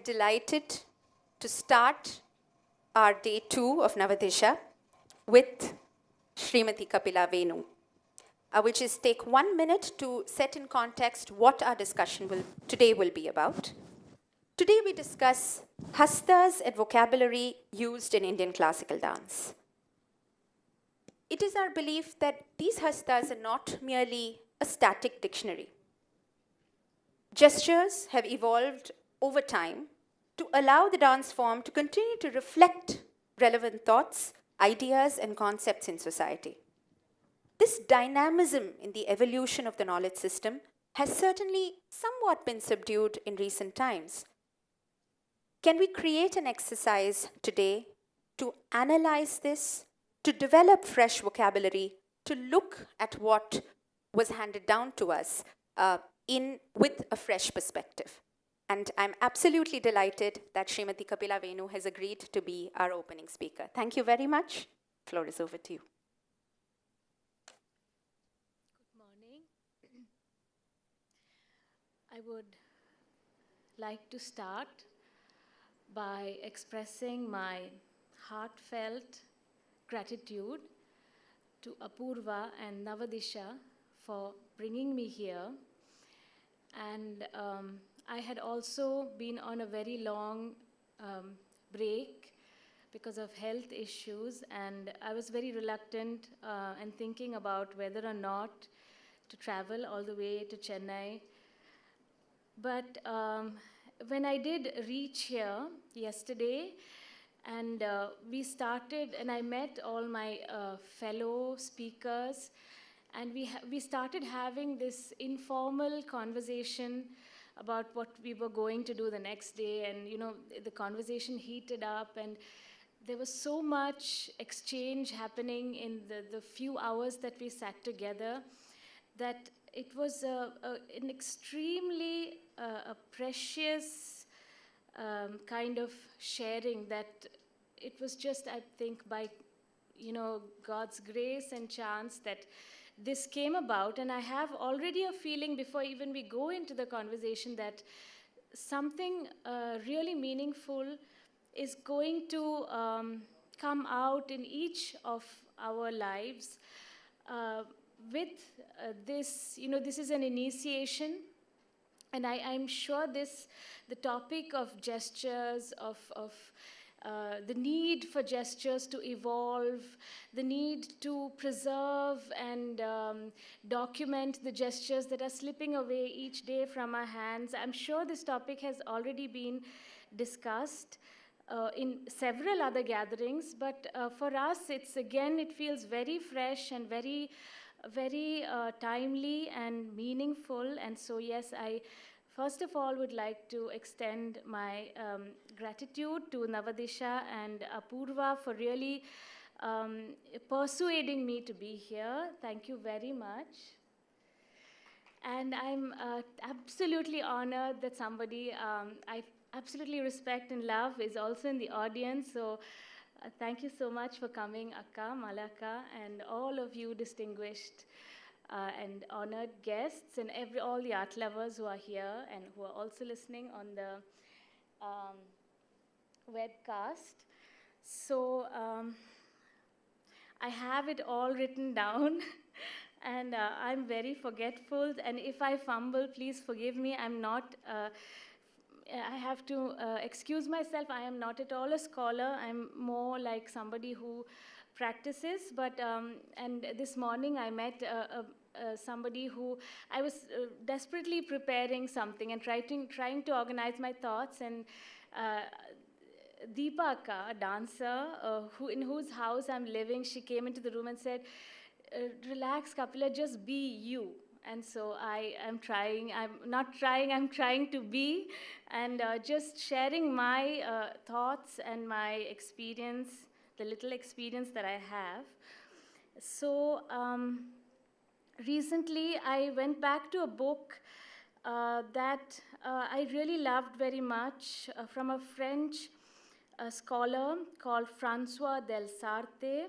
delighted to start our day 2 of Navadhisa with Srimati Kapila Venu. I will just take 1 minute to set in context what our discussion today will be about. Today we discuss hastas and vocabulary used in Indian classical dance. It is our belief that these hastas are not merely a static dictionary. Gestures have evolved over time to allow the dance form to continue to reflect relevant thoughts, ideas, and concepts in society. This dynamism in the evolution of the knowledge system has certainly somewhat been subdued in recent times. Can we create an exercise today to analyze this, to develop fresh vocabulary, to look at what was handed down to us with a fresh perspective? And I'm absolutely delighted that Srimati Kapila Venu has agreed to be our opening speaker. Thank you very much. The floor is over to you. Good morning. I would like to start by expressing my heartfelt gratitude to Apurva and Navadhisa for bringing me here. And I had also been on a very long break because of health issues, and I was very reluctant and thinking about whether or not to travel all the way to Chennai. But when I did reach here yesterday, and we started, and I met all my fellow speakers, and we started having this informal conversation about what we were going to do the next day, and the conversation heated up, and there was so much exchange happening in the few hours that we sat together that it was an extremely precious kind of sharing, that it was just, I think, by God's grace and chance that this came about. And I have already a feeling before even we go into the conversation that something really meaningful is going to come out in each of our lives with this. This is an initiation, and I'm sure the topic of gestures, of the need for gestures to evolve, the need to preserve and document the gestures that are slipping away each day from our hands. I'm sure this topic has already been discussed in several other gatherings, but for us, it feels very fresh and very, very timely and meaningful. And so, yes, I first of all would like to extend my gratitude to Navadhisa and Apurva for really persuading me to be here. Thank you very much. And I'm absolutely honored that somebody I absolutely respect and love is also in the audience. So thank you so much for coming, Akka, Malaka, and all of you distinguished and honored guests, and all the art lovers who are here and who are also listening on the webcast. So I have it all written down, and I'm very forgetful, and if I fumble, please forgive me. I'm not, I have to excuse myself. I am not at all a scholar. I'm more like somebody who practices, but and this morning I met somebody who I was desperately preparing something and trying to organize my thoughts, and Deepaka, a dancer in whose house I'm living, she came into the room and said, relax, Kapila, just be you. And so I'm trying to be, and just sharing my thoughts and my experience, the little experience that I have. So recently I went back to a book that I really loved very much from a French scholar called François del Sarthe.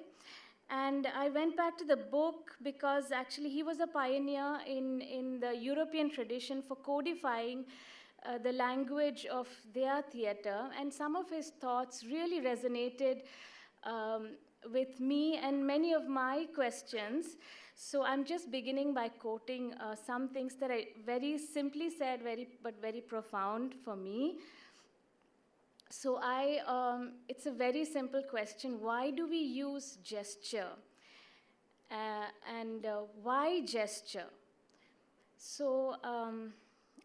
And I went back to the book because actually he was a pioneer in the European tradition for codifying the language of their theater, and some of his thoughts really resonated with me and many of my questions. So I'm just beginning by quoting some things that I very simply said, but very profound for me. So it's a very simple question. Why do we use gesture? And why gesture? So,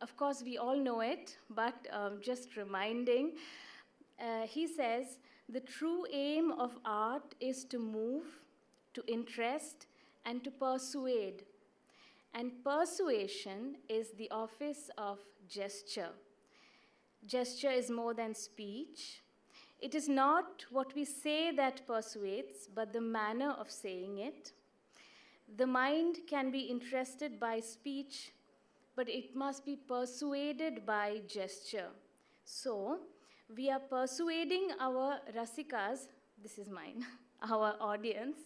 of course, we all know it, but just reminding, he says, the true aim of art is to move, to interest, and to persuade. And persuasion is the office of gesture. Gesture is more than speech. It is not what we say that persuades, but the manner of saying it. The mind can be interested by speech, but it must be persuaded by gesture. So, we are persuading our rasikas, this is mine, our audience,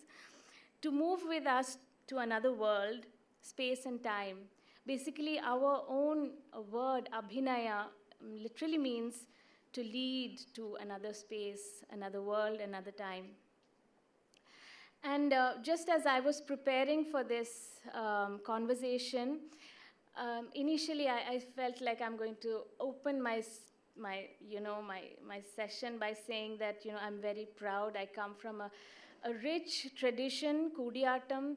to move with us to another world, space and time. Basically, our own word, abhinaya, literally means to lead to another space, another world, another time. And just as I was preparing for this conversation, initially I felt like I'm going to open my session by saying that I'm very proud. I come from a rich tradition, Kudiyatam,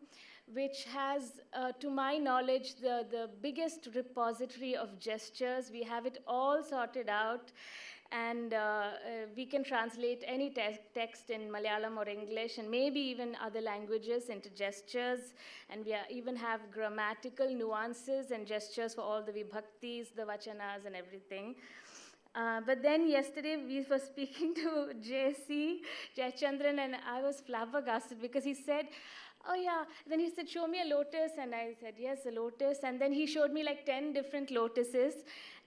which has, to my knowledge, the biggest repository of gestures. We have it all sorted out. And we can translate any text in Malayalam or English and maybe even other languages into gestures. And we even have grammatical nuances and gestures for all the vibhaktis, the vachanas, and everything. But then yesterday we were speaking to JC, Jayachandran, and I was flabbergasted because he said, oh yeah, then he said, show me a lotus, and I said, yes, a lotus, and then he showed me like 10 different lotuses,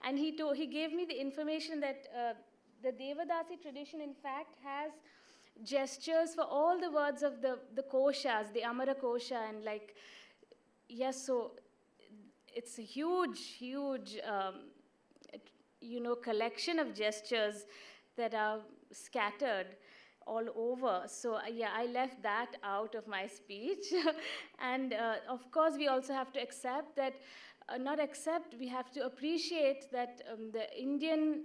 and he gave me the information that the Devadasi tradition, in fact, has gestures for all the words of the koshas, the Amara kosha, and like, yes, so it's a huge collection of gestures that are scattered all over. So yeah, I left that out of my speech. And of course, we also have to accept that, we have to appreciate that the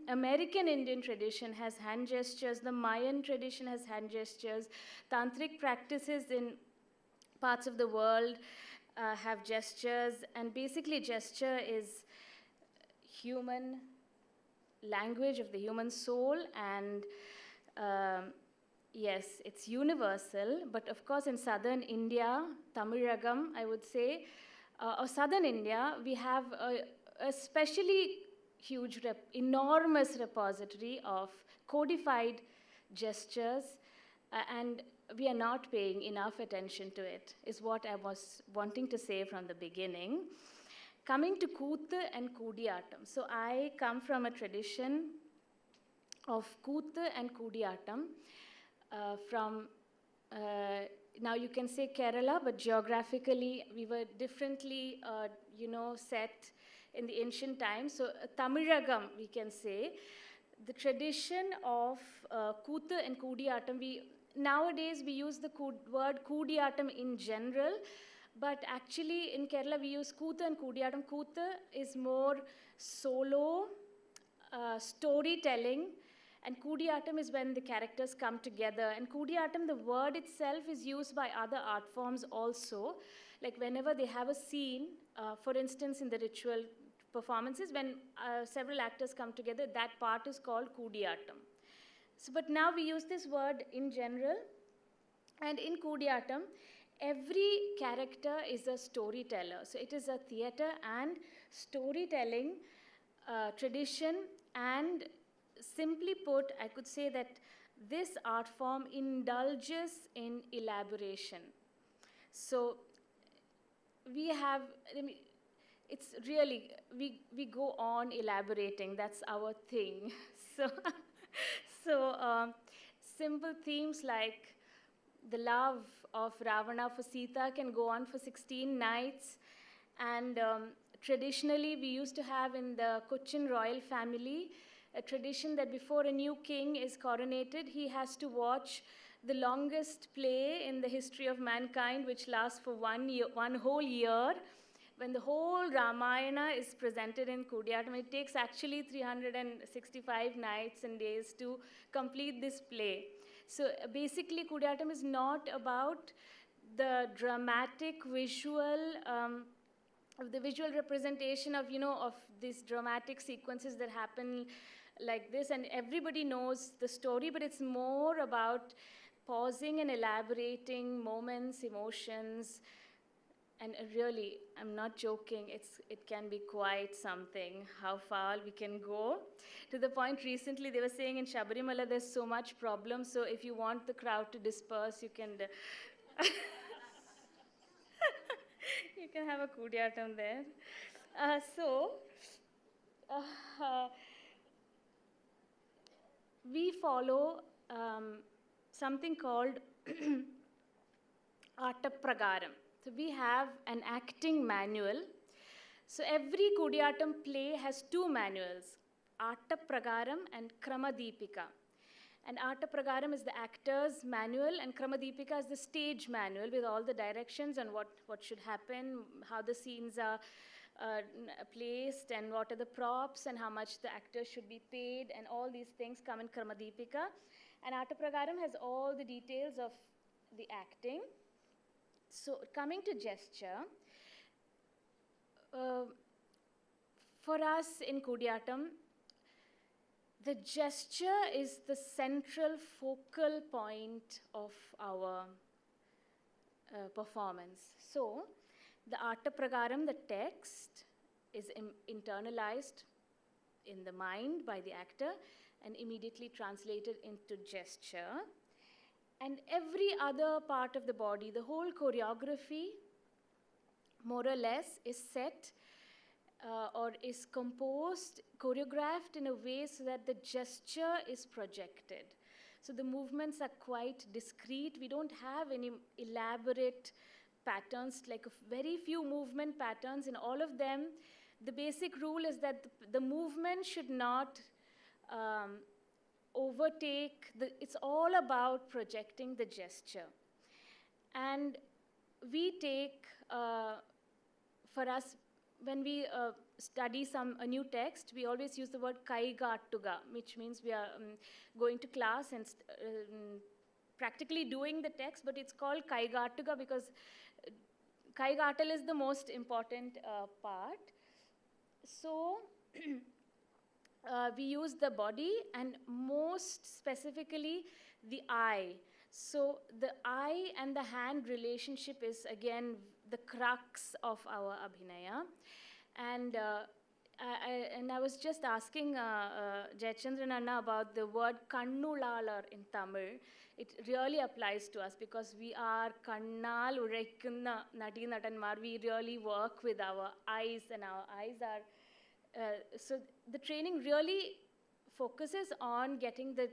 American Indian tradition has hand gestures, the Mayan tradition has hand gestures, tantric practices in parts of the world have gestures, and basically gesture is human language of the human soul, and yes, it's universal, but of course in southern India, Tamilagam, I would say, or southern India, we have a especially huge, enormous repository of codified gestures, and we are not paying enough attention to it, is what I was wanting to say from the beginning. Coming to Kuthu and Kudiyatam. So I come from a tradition of Kuthu and Kudiyatam from, now you can say Kerala, but geographically we were differently, set in the ancient times. So Tamilagam, we can say. The tradition of Kuthu and Kudiyatam, nowadays we use the word Kudiyatam in general, but actually in Kerala we use Kuthu and Kudiyatam. Kuthu is more solo storytelling, and Kudiyatam is when the characters come together. And Kudiyatam, the word itself, is used by other art forms also. Like whenever they have a scene, for instance in the ritual performances, when several actors come together, that part is called Kudiyatam. So, but now we use this word in general, and in Kudiyatam, every character is a storyteller. So it is a theater and storytelling tradition, and simply put, I could say that this art form indulges in elaboration. So we have, it's really, we go on elaborating, that's our thing. So simple themes like the love of Ravana for Sita can go on for 16 nights, And traditionally, we used to have in the Cochin royal family a tradition that before a new king is coronated, he has to watch the longest play in the history of mankind, which lasts for 1 year, 1 whole year, when the whole Ramayana is presented in Kudiyatam. It takes actually 365 nights and days to complete this play. So basically, Kudiyatam is not about the dramatic visual, of the visual representation of, of these dramatic sequences that happen like this, and everybody knows the story, but it's more about pausing and elaborating moments, emotions, and really, I'm not joking, it can be quite something how far we can go. To the point recently, they were saying in Shabarimala there's so much problem, so if you want the crowd to disperse, you can you can have a Kudiyatam there. Uh, we follow something called Pragaram. So we have an acting manual. So every Kudiyatam play has two manuals, Pragaram and Kramadipika. And Pragaram is the actor's manual, and Kramadipika is the stage manual with all the directions on what should happen, how the scenes are placed, and what are the props, and how much the actor should be paid, and all these things come in Kramadipika. And Pragaram has all the details of the acting. So coming to gesture, for us in Kudiyatam, the gesture is the central focal point of our performance. So the Pragaram, the text, is internalized in the mind by the actor and immediately translated into gesture. And every other part of the body, the whole choreography, more or less, is set or is composed, choreographed in a way so that the gesture is projected. So the movements are quite discrete. We don't have any elaborate patterns, like very few movement patterns. In all of them, the basic rule is that the movement should not overtake, it's all about projecting the gesture. And we take, for us, when we study a new text, we always use the word kaigattuga, which means we are going to class and practically doing the text, but it's called kaigattuga because kaigattal is the most important part. So we use the body and most specifically the eye. So the eye and the hand relationship is again the crux of our abhinaya. And I was just asking Jayachandran Anna about the word kannulalar in Tamil. It really applies to us because we are kannal urekkunna nadi natanmar. We really work with our eyes, and our eyes are so the training really focuses on getting the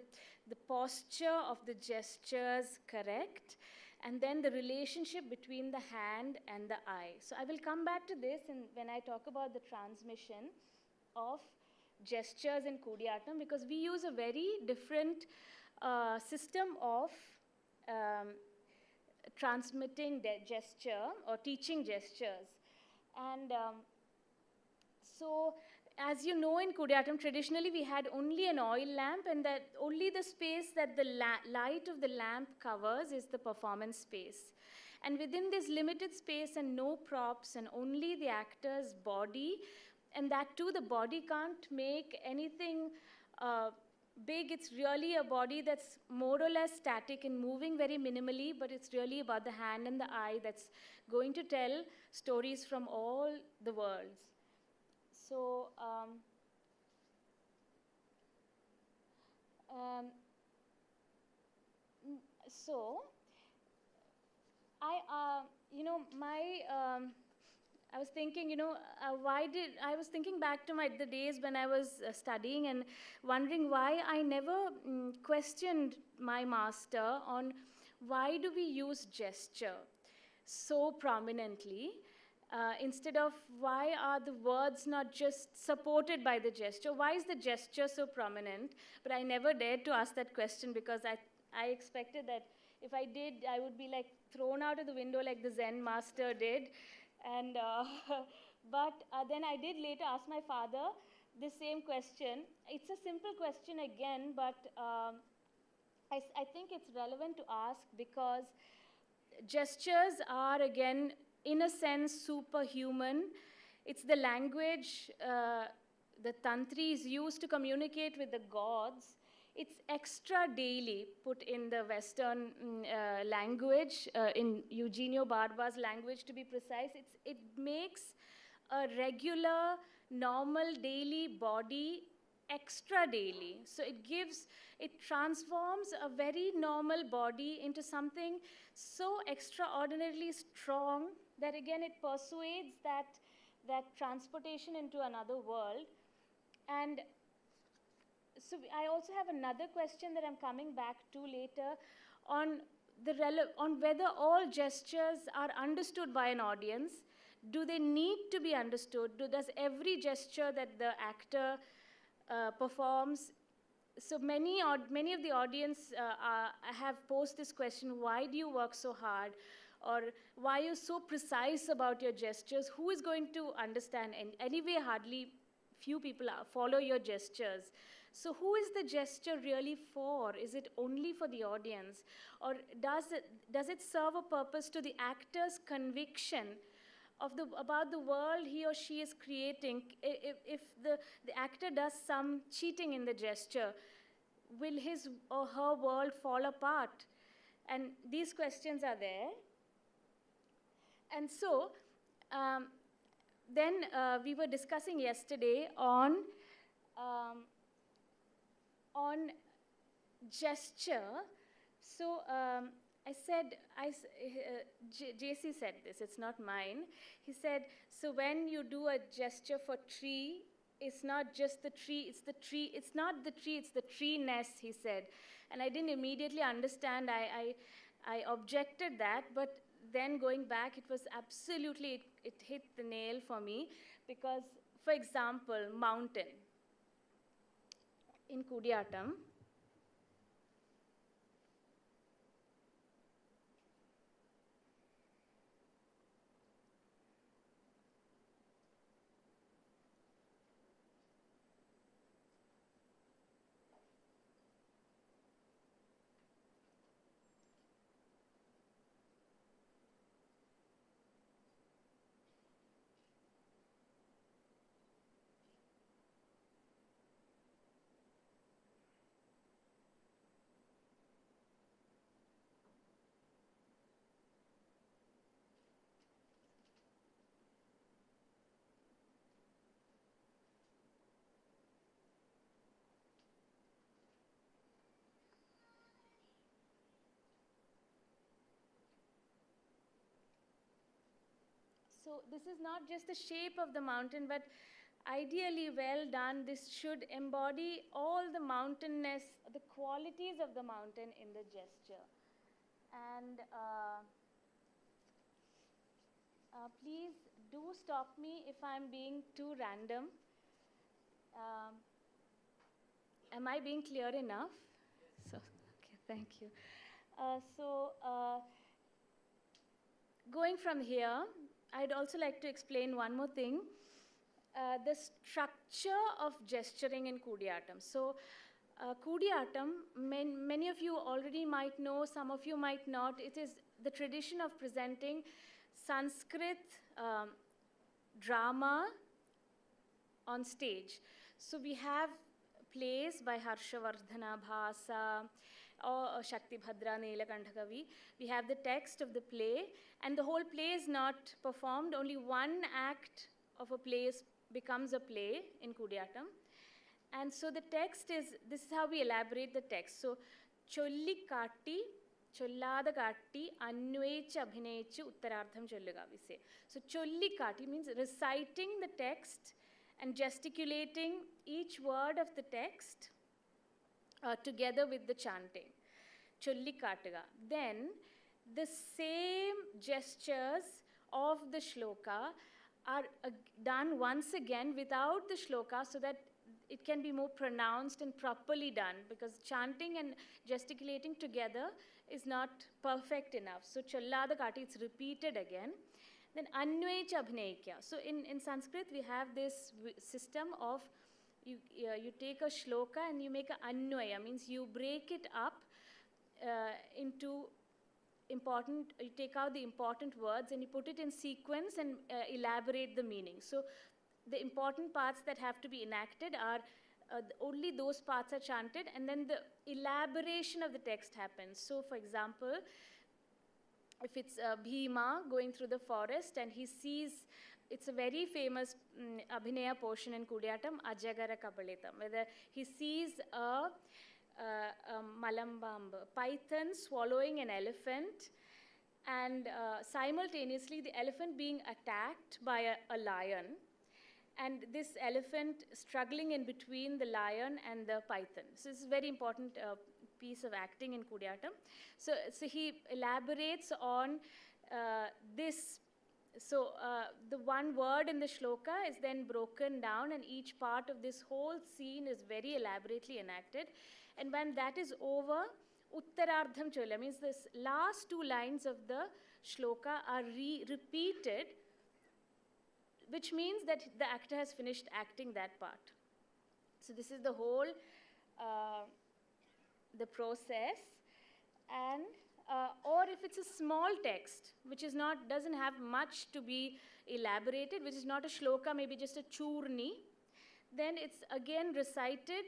posture of the gestures correct, and then the relationship between the hand and the eye. So I will come back to this when I talk about the transmission of gestures in Kudiyatam, because we use a very different system of transmitting gesture or teaching gestures. And so, as you know, in Kudiyatam, traditionally we had only an oil lamp, and that only the space that the light of the lamp covers is the performance space. And within this limited space and no props and only the actor's body, and that too, the body can't make anything big. It's really a body that's more or less static and moving very minimally, but it's really about the hand and the eye that's going to tell stories from all the worlds. So, I was thinking, I was thinking back to the days when I was studying and wondering why I never questioned my master on why do we use gesture so prominently. Instead of why are the words not just supported by the gesture? Why is the gesture so prominent? But I never dared to ask that question because I expected that if I did, I would be like thrown out of the window like the Zen master did. And but then I did later ask my father the same question. It's a simple question again, but I think it's relevant to ask because gestures are, again, in a sense, superhuman. It's the language the tantris use to communicate with the gods. It's extra daily, put in the Western language, in Eugenio Barba's language to be precise. It makes a regular, normal, daily body extra daily. So it transforms a very normal body into something so extraordinarily strong that again it persuades that transportation into another world. And so I also have another question that I'm coming back to later on on whether all gestures are understood by an audience. Do they need to be understood? Does every gesture that the actor performs? So many of the audience have posed this question: why do you work so hard? Or why are you so precise about your gestures? Who is going to understand? And anyway, hardly few people follow your gestures. So who is the gesture really for? Is it only for the audience? Or does it serve a purpose to the actor's conviction about the world he or she is creating? If the actor does some cheating in the gesture, will his or her world fall apart? And these questions are there. And so, then we were discussing yesterday on gesture. So I said, JC said this, it's not mine. He said, so when you do a gesture for tree, it's not just the tree, it's the tree, it's not the tree, it's the tree-ness, he said. And I didn't immediately understand, I objected that, but then going back, it was absolutely, it hit the nail for me, because, for example, mountain. In Kudiyatam, so this is not just the shape of the mountain, but ideally well done. This should embody all the mountainness, the qualities of the mountain in the gesture. And please do stop me if I'm being too random. Am I being clear enough? So, okay, thank you. Going from here, I'd also like to explain one more thing. The structure of gesturing in Kudiyatam. So, Kudiyatam, many of you already might know, some of you might not. It is the tradition of presenting Sanskrit drama on stage. So we have plays by Harshavardhana Bhasa or Shakti Bhadra Neelakantha Kavi. We have the text of the play, and the whole play is not performed. Only one act of a play becomes a play in Kudiyatam. And so the text is, this is how we elaborate the text. So, Cholli Katti, Chollada Katti, Anvaicha Abhinaichu, Uttarardham Cholluga, we say. So, Cholli Katti means reciting the text and gesticulating each word of the text together with the chanting. Cholli Kattuga. Then, the same gestures of the shloka are done once again without the shloka so that it can be more pronounced and properly done, because chanting and gesticulating together is not perfect enough. So challada kati, it's repeated again. Then anvay cha abhinayikya. So in Sanskrit we have this system of you take a shloka and you make an anvaya, means you break it up into important, you take out the important words and you put it in sequence and elaborate the meaning. So the important parts that have to be enacted are only those parts are chanted, and then the elaboration of the text happens. So for example, if it's Bhima going through the forest and he sees, it's a very famous Abhinaya portion in Kudiyatam, Ajagara Kabalitam, where he sees a Malambamb, python swallowing an elephant, and simultaneously the elephant being attacked by a lion, and this elephant struggling in between the lion and the python. So this is a very important piece of acting in Kudiyatam. So he elaborates on this. So the one word in the shloka is then broken down, and each part of this whole scene is very elaborately enacted. And when that is over, Uttarardham Chola, means this last two lines of the shloka are repeated, which means that the actor has finished acting that part. So this is the whole, the process. And, or if it's a small text, which is not, doesn't have much to be elaborated, which is not a shloka, maybe just a churni, then it's again recited,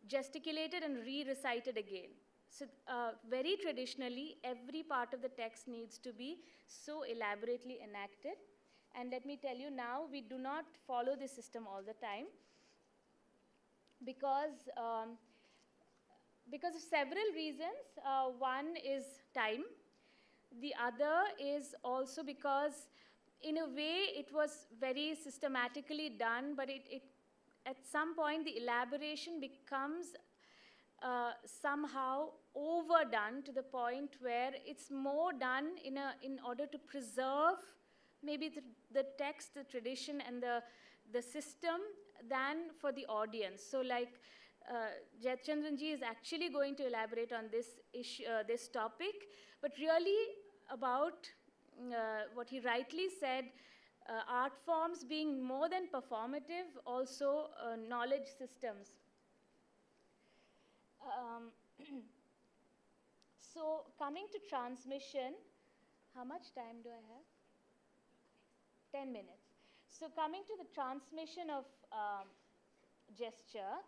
gesticulated and re-recited again. So very traditionally, every part of the text needs to be so elaborately enacted. And let me tell you now, we do not follow this system all the time because of several reasons. One is time. The other is also because, in a way, it was very systematically done, but it at some point the elaboration becomes somehow overdone to the point where it's more done in order to preserve maybe the text, the tradition, and the system than for the audience. So like Jayachandranji is actually going to elaborate on this issue, this topic, but really about what he rightly said, art forms being more than performative, also knowledge systems. So coming to transmission, how much time do I have? 10 minutes. So coming to the transmission of gesture,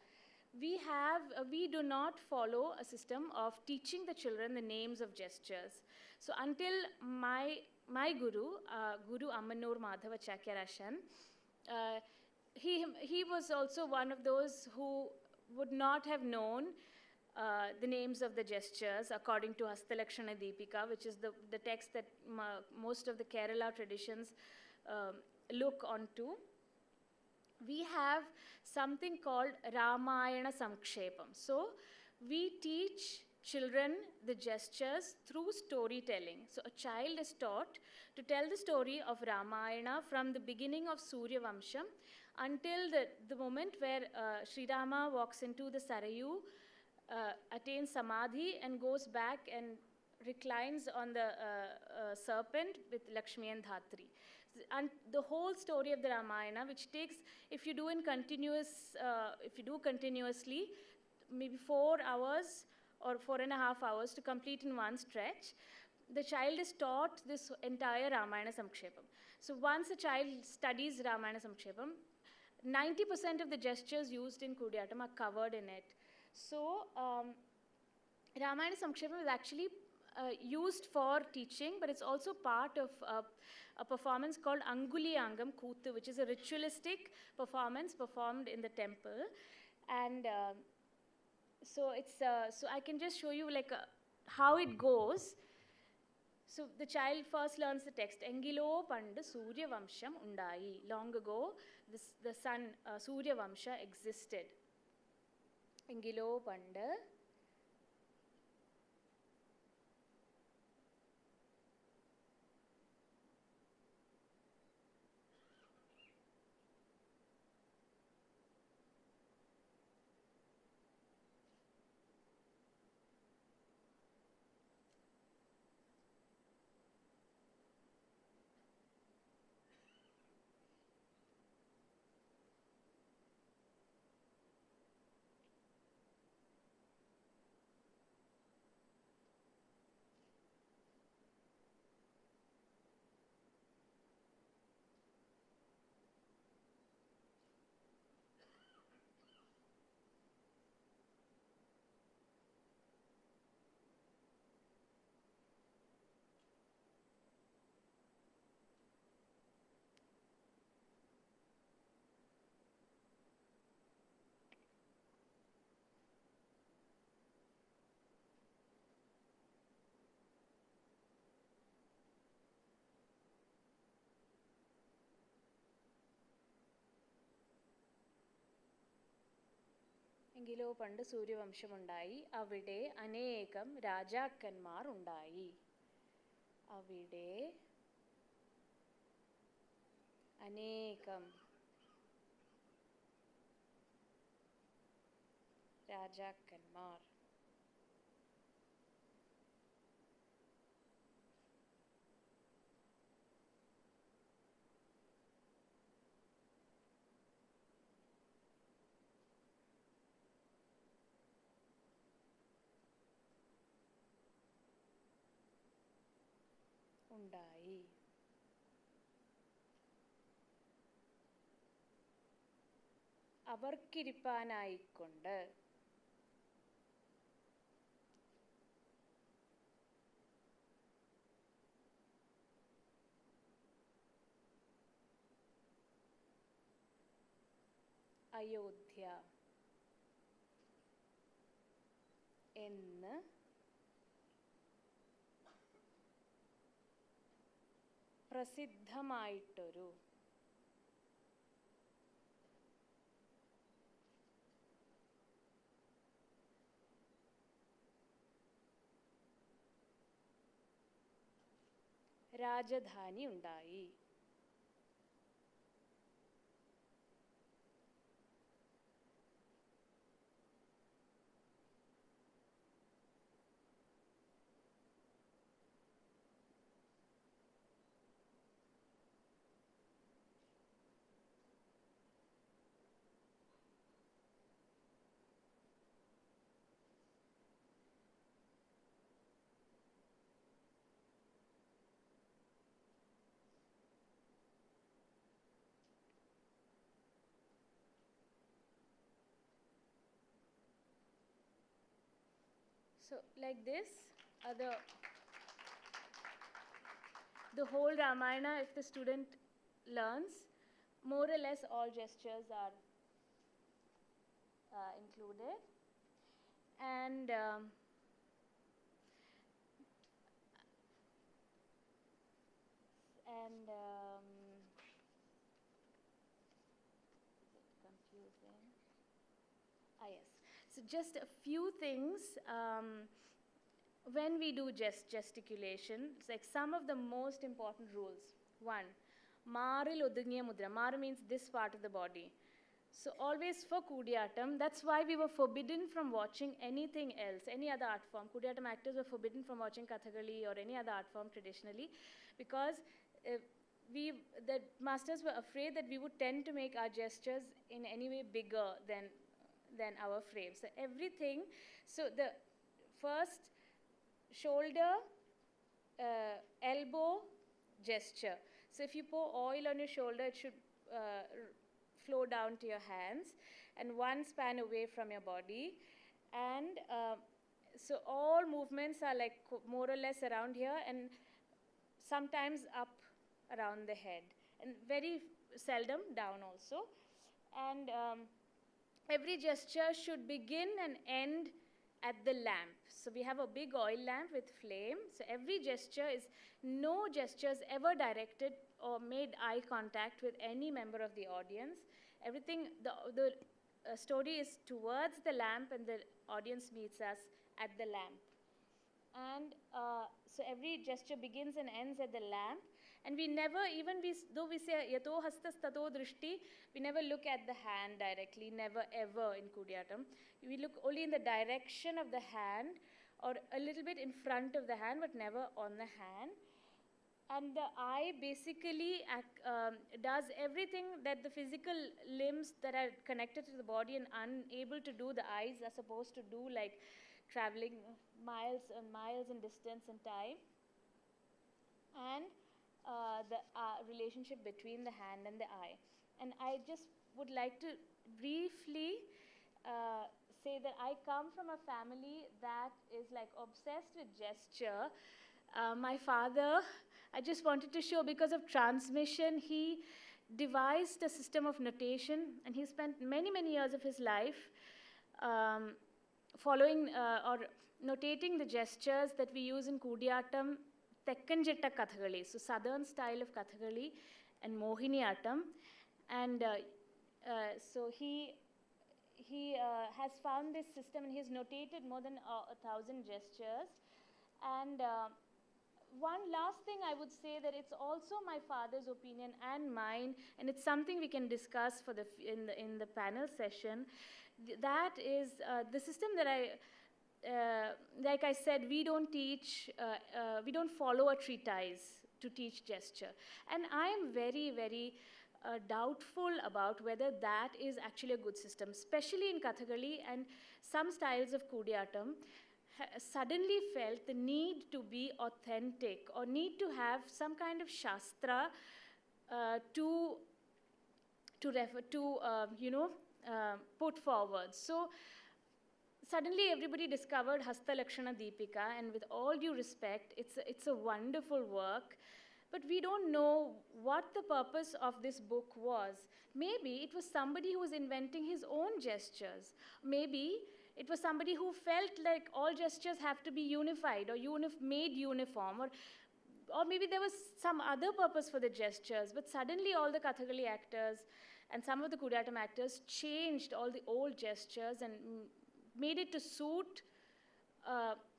we do not follow a system of teaching the children the names of gestures. So until my guru, Guru Ammanur Madhavachakyarashan, he was also one of those who would not have known the names of the gestures according to Hastalakshana Deepika, which is the text that most of the Kerala traditions look onto. We have something called Ramayana Samkshepam. So we teach children the gestures through storytelling. So a child is taught to tell the story of Ramayana from the beginning of Surya Vamsham until the moment where Sri Rama walks into the Sarayu, attains Samadhi and goes back and reclines on the serpent with Lakshmi and Dhatri. And the whole story of the Ramayana, which takes, if you do continuously, maybe 4 hours or 4.5 hours to complete in one stretch, the child is taught this entire Ramayana Samkshepam. So once a child studies Ramayana Samkshepam, 90% of the gestures used in Kudiyatam are covered in it. So Ramayana Samkshepam is actually used for teaching, but it's also part of a performance called Anguli Angam Kuthu, which is a ritualistic performance performed in the temple. And so I can just show you like how it goes. So the child first learns the text. Engilo Panda Surya Vamsham Undai. Long ago, the sun Surya Vamsha existed. Engilo Panda. എങ്കിലോ പണ്ട് സൂര്യവംശമുണ്ടായി, അവിടെ അനേകം രാജാക്കന്മാർ ഉണ്ടായി. അവിടെ അനേകം രാജാക്കന്മാർ ഉണ്ടായി. അവർക്കിരിപ്പാനായിക്കൊണ്ട് അയോധ്യ എന്ന് പ്രസിദ്ധമായിട്ടൊരു രാജധാനി ഉണ്ടായി. So like this, the whole Ramayana, if the student learns, more or less all gestures are included. And is it confusing? Yes. So just a few things. When we do gesticulation, it's like some of the most important rules. One, Maril Udungiya Mudra. Mar means this part of the body. So always for Kudiyatam, that's why we were forbidden from watching anything else, any other art form. Kudiyatam actors were forbidden from watching Kathakali or any other art form traditionally, because the masters were afraid that we would tend to make our gestures in any way bigger than our frame. So everything, so the first shoulder, elbow gesture. So if you pour oil on your shoulder, it should flow down to your hands and one span away from your body. And so all movements are like more or less around here and sometimes up around the head and very seldom down also. And every gesture should begin and end at the lamp. So we have a big oil lamp with flame. So every gesture is, no gestures ever directed or made eye contact with any member of the audience. Everything, the story is towards the lamp and the audience meets us at the lamp. And so every gesture begins and ends at the lamp. And we never, though we say yato hastas tato drishti, we never look at the hand directly, never ever in Kudiyatam. We look only in the direction of the hand or a little bit in front of the hand, but never on the hand. And the eye basically does everything that the physical limbs that are connected to the body and unable to do, the eyes are supposed to do, like traveling miles and miles in distance and time. And the relationship between the hand and the eye. And I just would like to briefly say that I come from a family that is like obsessed with gesture. My father, I just wanted to show, because of transmission, he devised a system of notation, and he spent many, many years of his life following or notating the gestures that we use in Kudiyatam, Tekkanjetta Kathakali, so southern style of Kathakali, and Mohiniyattam. And so he he has found this system and he's notated more than 1,000 gestures. And one last thing I would say, that it's also my father's opinion and mine, and it's something we can discuss for in the panel session. That is the system that like I said, we don't teach, we don't follow a treatise to teach gesture. And I am very, very doubtful about whether that is actually a good system, especially in Kathakali and some styles of Kudiyattam. Suddenly felt the need to be authentic or need to have some kind of shastra to put forward. So suddenly everybody discovered Hasta Lakshana Deepika, and with all due respect, it's a wonderful work, but we don't know what the purpose of this book was. Maybe it was somebody who was inventing his own gestures. Maybe it was somebody who felt like all gestures have to be unified or made uniform, or maybe there was some other purpose for the gestures, but suddenly all the Kathakali actors and some of the Kudiyattam actors changed all the old gestures and made it to suit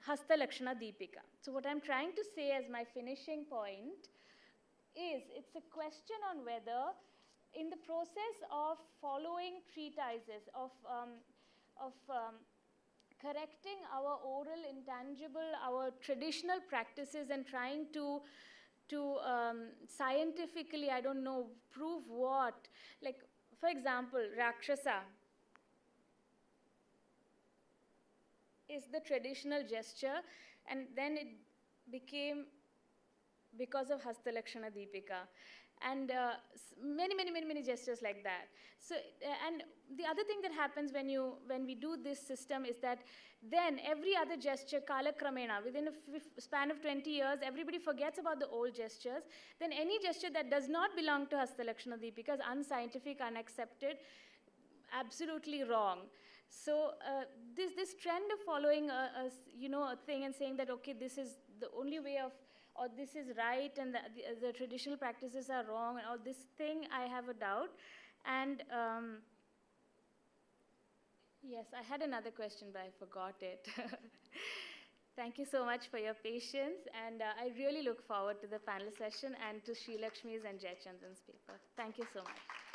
Hasta Lakshana Deepika. So what I'm trying to say as my finishing point is, it's a question on whether in the process of following treatises, of correcting our oral, intangible, our traditional practices and trying to scientifically, I don't know, prove what. Like, for example, Rakshasa is the traditional gesture, and then it became because of Hasta Lakshana Deepika. And many gestures like that. So, and the other thing that happens when we do this system is that then every other gesture, kala kramena, within a span of 20 years, everybody forgets about the old gestures. Then any gesture that does not belong to Hasta Lakshana Deepika is unscientific, unaccepted, absolutely wrong. So this trend of following a thing and saying that, okay, this is the only way of, or this is right, and the traditional practices are wrong, and all this thing, I have a doubt. And yes, I had another question, but I forgot it. Thank you so much for your patience, and I really look forward to the panel session and to Sri Lakshmi's and Jayachandran's paper. Thank you so much.